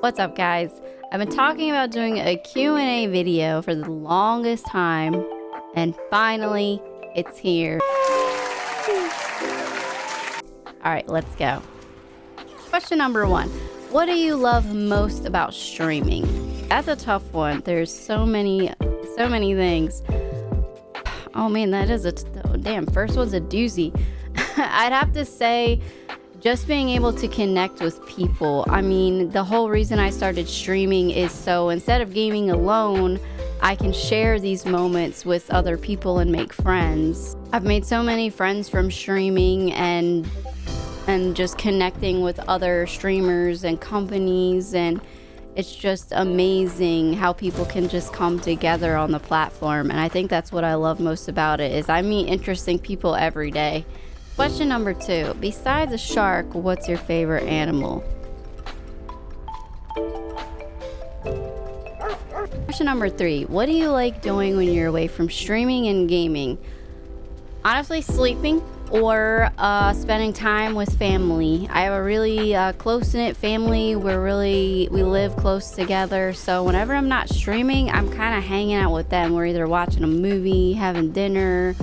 What's up, guys? I've been talking about doing a Q&A video for the longest time, and finally, it's here. Alright, let's go. Question number 1. What do you love most about streaming? That's a tough one. There's so many things. Oh man, that is damn, first one's a doozy. I'd have to say just being able to connect with people. I mean, the whole reason I started streaming is so instead of gaming alone, I can share these moments with other people and make friends. I've made so many friends from streaming and just connecting with other streamers and companies, and it's just amazing how people can just come together on the platform. And I think that's what I love most about it, is I meet interesting people every day. Question number 2. Besides a shark, what's your favorite animal? Question number 3. What do you like doing when you're away from streaming and gaming? Honestly, sleeping or spending time with family. I have a really close-knit family. We live close together. So whenever I'm not streaming, I'm kind of hanging out with them. We're either watching a movie, having dinner,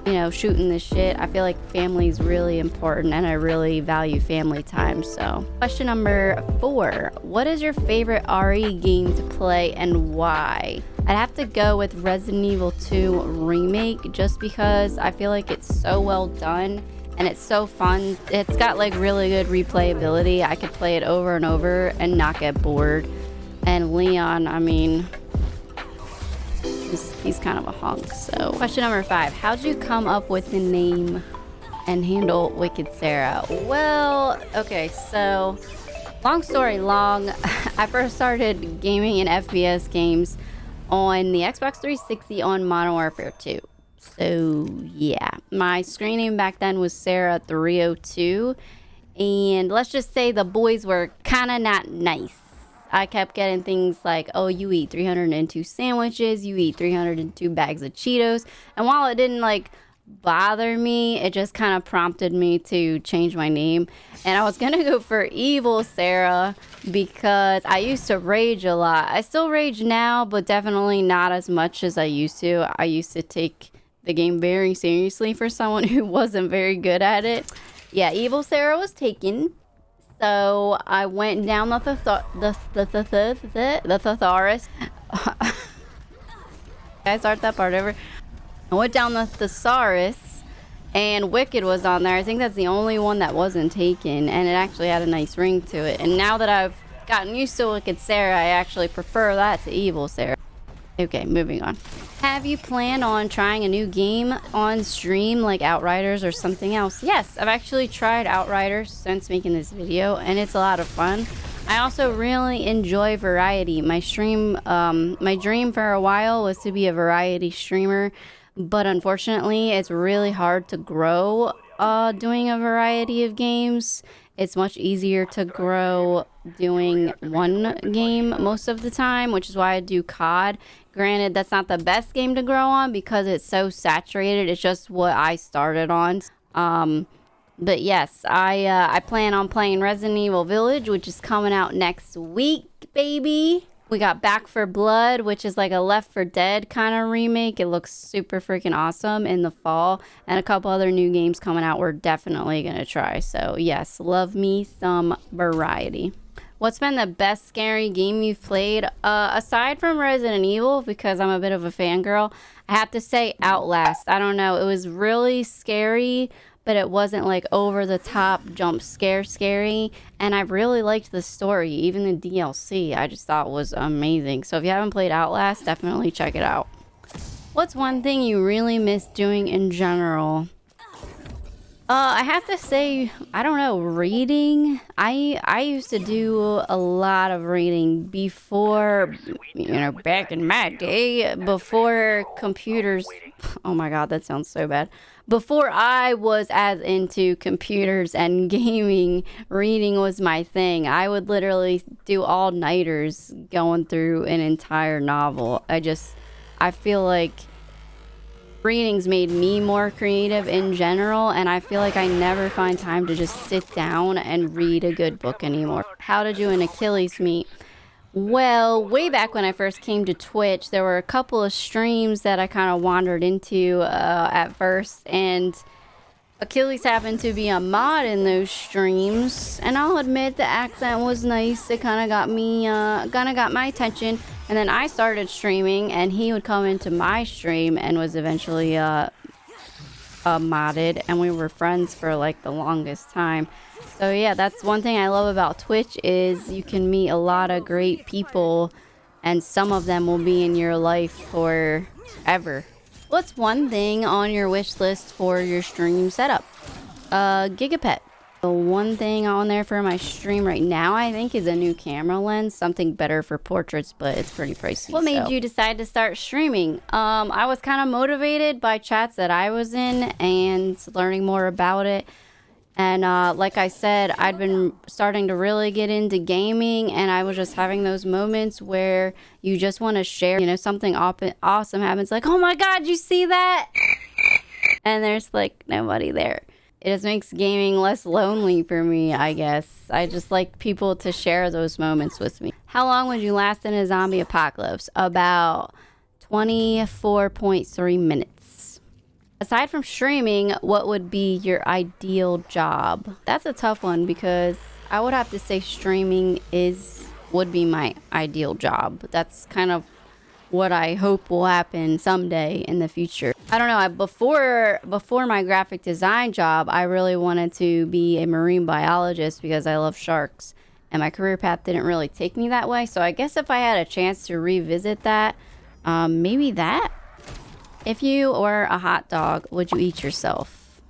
you know, shooting the shit. I feel like family is really important and I really value family time. So question number 4. What is your favorite RE game to play and why? I'd have to go with Resident Evil 2 Remake, just because I feel like it's so well done and it's so fun. It's got like really good replayability. I could play it over and over and not get bored. And Leon, I mean, he's kind of a hunk. So question number 5. How'd you come up with the name and handle WickedSarah? Well, okay, so long story long, I first started gaming in FPS games on the Xbox 360 on Modern Warfare 2. So yeah, my screen name back then was Sarah302, and let's just say the boys were kind of not nice. I kept getting things like, oh, you eat 302 sandwiches, you eat 302 bags of Cheetos. And while it didn't like bother me, it just kind of prompted me to change my name. And I was gonna go for Evil Sarah because I used to rage a lot. I still rage now, but definitely not as much as I used to. I used to take the game very seriously for someone who wasn't very good at it. Yeah, Evil Sarah was taken. So I went down the thesaurus. Can I start that part over? I went down the thesaurus, and Wicked was on there. I think that's the only one that wasn't taken, and it actually had a nice ring to it. And now that I've gotten used to WickedSarah, I actually prefer that to Evil Sarah. Okay, moving on. Have you planned on trying a new game on stream like Outriders or something else? Yes, I've actually tried Outriders since making this video, and it's a lot of fun. I also really enjoy variety. My dream for a while was to be a variety streamer, but unfortunately it's really hard to grow doing a variety of games. It's much easier to grow doing one game most of the time, which is why I do COD. Granted, that's not the best game to grow on because it's so saturated. It's just what I started on. But yes, I plan on playing Resident Evil Village, which is coming out next week, baby. We got Back for Blood, which is like a Left 4 Dead kind of remake. It looks super freaking awesome in the fall. And a couple other new games coming out we're definitely going to try. So yes, love me some variety. What's been the best scary game you've played? Aside from Resident Evil, because I'm a bit of a fangirl, I have to say Outlast. I don't know. It was really scary, but it wasn't like over the top jump scary. And I really liked the story. Even the DLC I just thought was amazing. So if you haven't played Outlast, definitely check it out. What's one thing you really miss doing in general? I have to say, I don't know, reading. I used to do a lot of reading before, you know, back in my day, before computers. Oh my God, that sounds so bad. Before I was as into computers and gaming, reading was my thing. I would literally do all-nighters going through an entire novel. I feel like Readings made me more creative in general, and I feel like I never find time to just sit down and read a good book anymore. How did you and Achilles meet? Well, way back when I first came to Twitch, there were a couple of streams that I kind of wandered into at first, and Achilles happened to be a mod in those streams, and I'll admit the accent was nice. It kind of got me, got my attention. And then I started streaming, and he would come into my stream and was eventually modded, and we were friends for like the longest time. So yeah, that's one thing I love about Twitch is you can meet a lot of great people, and some of them will be in your life forever. What's one thing on your wish list for your stream setup? Gigapet. The one thing on there for my stream right now, I think, is a new camera lens. Something better for portraits, but it's pretty pricey. What made you decide to start streaming? I was kind of motivated by chats that I was in and learning more about it. And like I said, I'd been starting to really get into gaming, and I was just having those moments where you just want to share, you know, something awesome happens, like, oh my God, you see that? And there's like nobody there. It just makes gaming less lonely for me, I guess. I just like people to share those moments with me. How long would you last in a zombie apocalypse? About 24.3 minutes. Aside from streaming, what would be your ideal job? That's a tough one because I would have to say streaming would be my ideal job. That's kind of what I hope will happen someday in the future. I don't know, before my graphic design job, I really wanted to be a marine biologist because I love sharks, and my career path didn't really take me that way. So I guess if I had a chance to revisit that, maybe that. If you were a hot dog, would you eat yourself?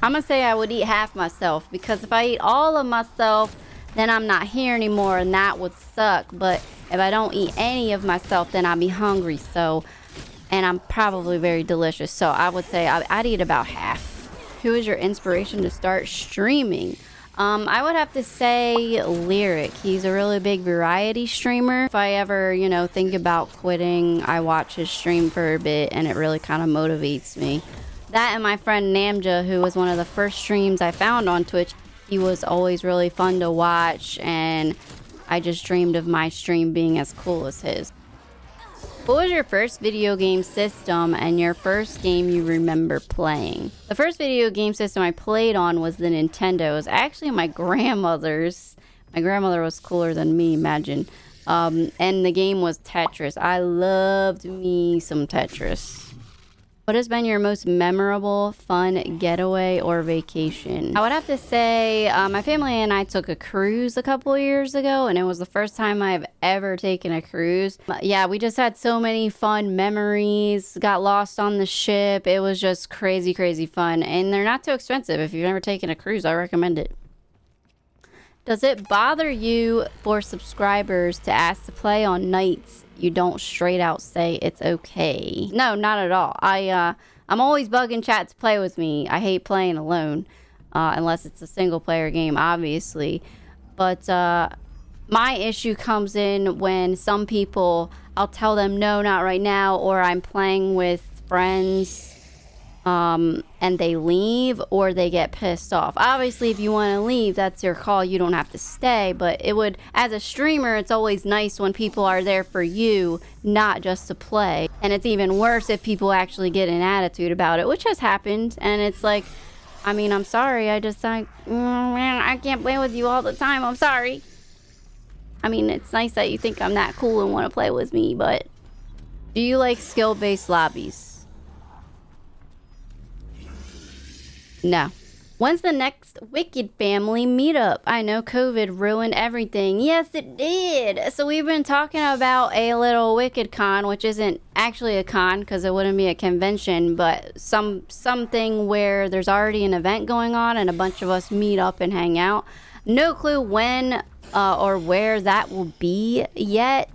I'm gonna say I would eat half myself, because if I eat all of myself, then I'm not here anymore, and that would suck. But if I don't eat any of myself, then I'd be hungry. So, and I'm probably very delicious. So I would say I'd eat about half. Who is your inspiration to start streaming? I would have to say Lyric. He's a really big variety streamer. If I ever, you know, think about quitting, I watch his stream for a bit, and it really kind of motivates me. That and my friend Namja, who was one of the first streams I found on Twitch. He was always really fun to watch, and I just dreamed of my stream being as cool as his. What was your first video game system and your first game you remember playing? The first video game system I played on was the Nintendo. It was actually my grandmother's. My grandmother was cooler than me, imagine. And the game was Tetris. I loved me some Tetris. What has been your most memorable, fun getaway or vacation? I would have to say my family and I took a cruise a couple years ago, and it was the first time I've ever taken a cruise. Yeah, we just had so many fun memories, got lost on the ship. It was just crazy, crazy fun, and they're not too expensive. If you've never taken a cruise, I recommend it. Does it bother you for subscribers to ask to play on nights you don't straight out say it's okay? No, not at all. I'm always bugging chat to play with me. I hate playing alone, unless it's a single player game, obviously. But my issue comes in when some people, I'll tell them no, not right now, or I'm playing with friends and they leave, or they get pissed off. Obviously, if you want to leave, that's your call. You don't have to stay. But it would, as a streamer, it's always nice when people are there for you, not just to play. And it's even worse if people actually get an attitude about it, which has happened. And it's like, I mean, I'm sorry. I just like, man, I can't play with you all the time. I'm sorry. I mean, it's nice that you think I'm that cool and want to play with me, but do you like skill-based lobbies? No. When's the next Wicked family meetup? I know COVID ruined everything. Yes, it did. So we've been talking about a little Wicked Con, which isn't actually a con because it wouldn't be a convention, but something where there's already an event going on and a bunch of us meet up and hang out. No clue when or where that will be yet.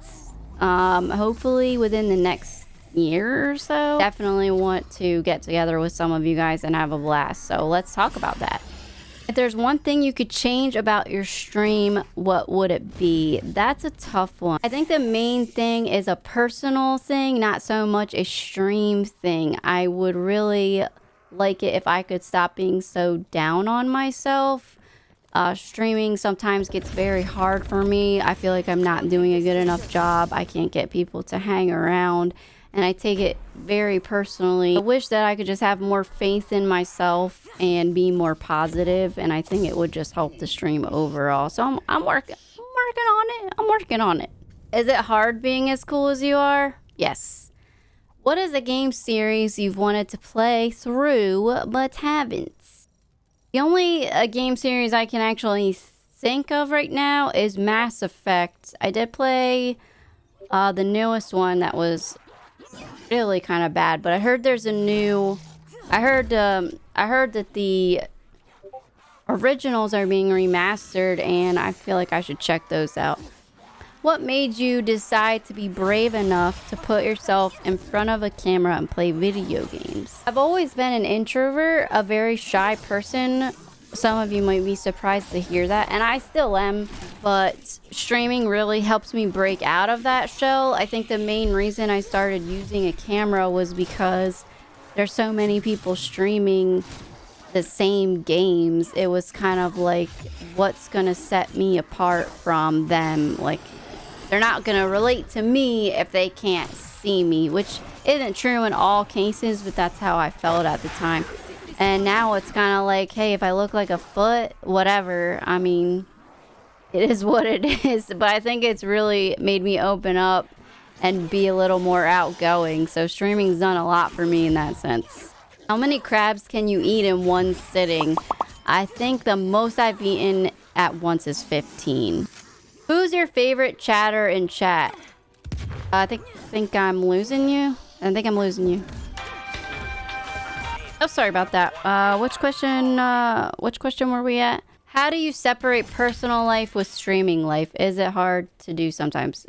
Hopefully within the next year or so. Definitely want to get together with some of you guys and have a blast. So let's talk about that. If there's one thing you could change about your stream, what would it be? That's a tough one. I think the main thing is a personal thing, not so much a stream thing. I would really like it if I could stop being so down on myself. Streaming sometimes gets very hard for me. I feel like I'm not doing a good enough job. I can't get people to hang around, and I take it very personally. I wish that I could just have more faith in myself and be more positive, and I think it would just help the stream overall. So I'm working on it. I'm working on it. Is it hard being as cool as you are? Yes. What is a game series you've wanted to play through but haven't? The only game series I can actually think of right now is Mass Effect. I did play the newest one that was really kind of bad, but I heard there's a new... I heard that the originals are being remastered, and I feel like I should check those out. What made you decide to be brave enough to put yourself in front of a camera and play video games? I've always been an introvert, a very shy person. Some of you might be surprised to hear that, and I still am, but streaming really helped me break out of that shell. I think the main reason I started using a camera was because there's so many people streaming the same games. It was kind of like, what's gonna set me apart from them? Like, they're not gonna relate to me if they can't see me, which isn't true in all cases, but that's how I felt at the time. And now it's kind of like, hey, if I look like a foot, whatever. I mean, it is what it is. But I think it's really made me open up and be a little more outgoing. So streaming's done a lot for me in that sense. How many crabs can you eat in one sitting? I think the most I've eaten at once is 15. Who's your favorite chatter in chat? I think I'm losing you. I think I'm losing you. Oh, sorry about that. Which question were we at? How do you separate personal life with streaming life? Is it hard to do sometimes?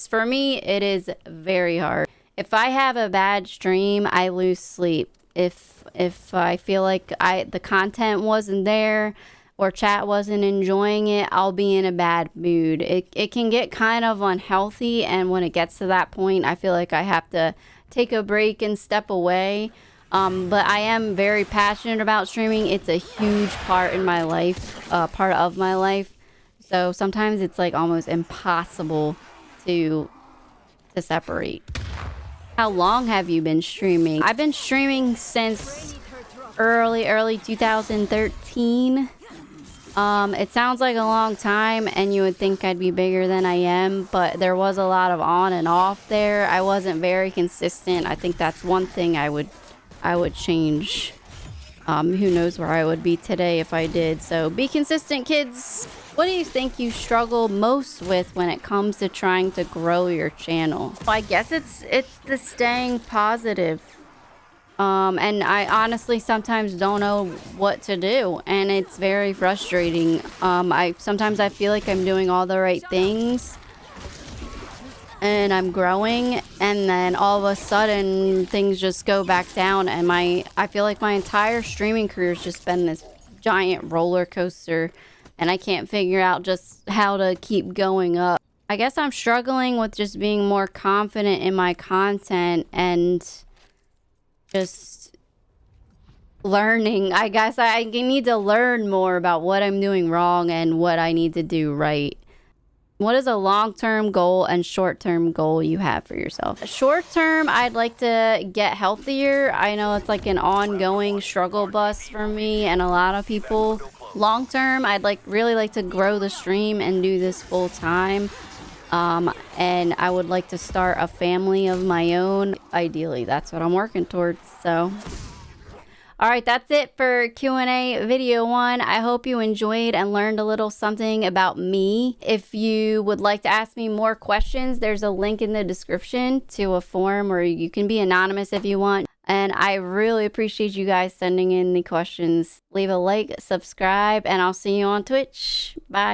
For me, it is very hard. If I have a bad stream, I lose sleep. If I feel like the content wasn't there, or chat wasn't enjoying it, I'll be in a bad mood. It can get kind of unhealthy, and when it gets to that point, I feel like I have to take a break and step away. But I am very passionate about streaming. It's a huge part in my life, part of my life. So sometimes it's like almost impossible to separate. How long have you been streaming? I've been streaming since early 2013. It sounds like a long time, and you would think I'd be bigger than I am, but there was a lot of on and off there. I wasn't very consistent. I think that's one thing I would change. Who knows where I would be today if I did. So be consistent, kids. What do you think you struggle most with when it comes to trying to grow your channel? Well, I guess it's the staying positive. And I honestly sometimes don't know what to do, and it's very frustrating. Sometimes I feel like I'm doing all the right things and I'm growing, and then all of a sudden things just go back down, and I feel like my entire streaming career has just been this giant roller coaster, and I can't figure out just how to keep going up. I guess I'm struggling with just being more confident in my content and just learning. I guess I need to learn more about what I'm doing wrong and what I need to do right. What is a long-term goal and short-term goal you have for yourself? Short-term, I'd like to get healthier. I know it's like an ongoing struggle bus for me and a lot of people. Long-term, I'd really like to grow the stream and do this full-time. And I would like to start a family of my own. Ideally, that's what I'm working towards. So, all right, that's it for Q&A video 1. I hope you enjoyed and learned a little something about me. If you would like to ask me more questions, there's a link in the description to a form where you can be anonymous if you want. And I really appreciate you guys sending in the questions. Leave a like, subscribe, and I'll see you on Twitch. Bye.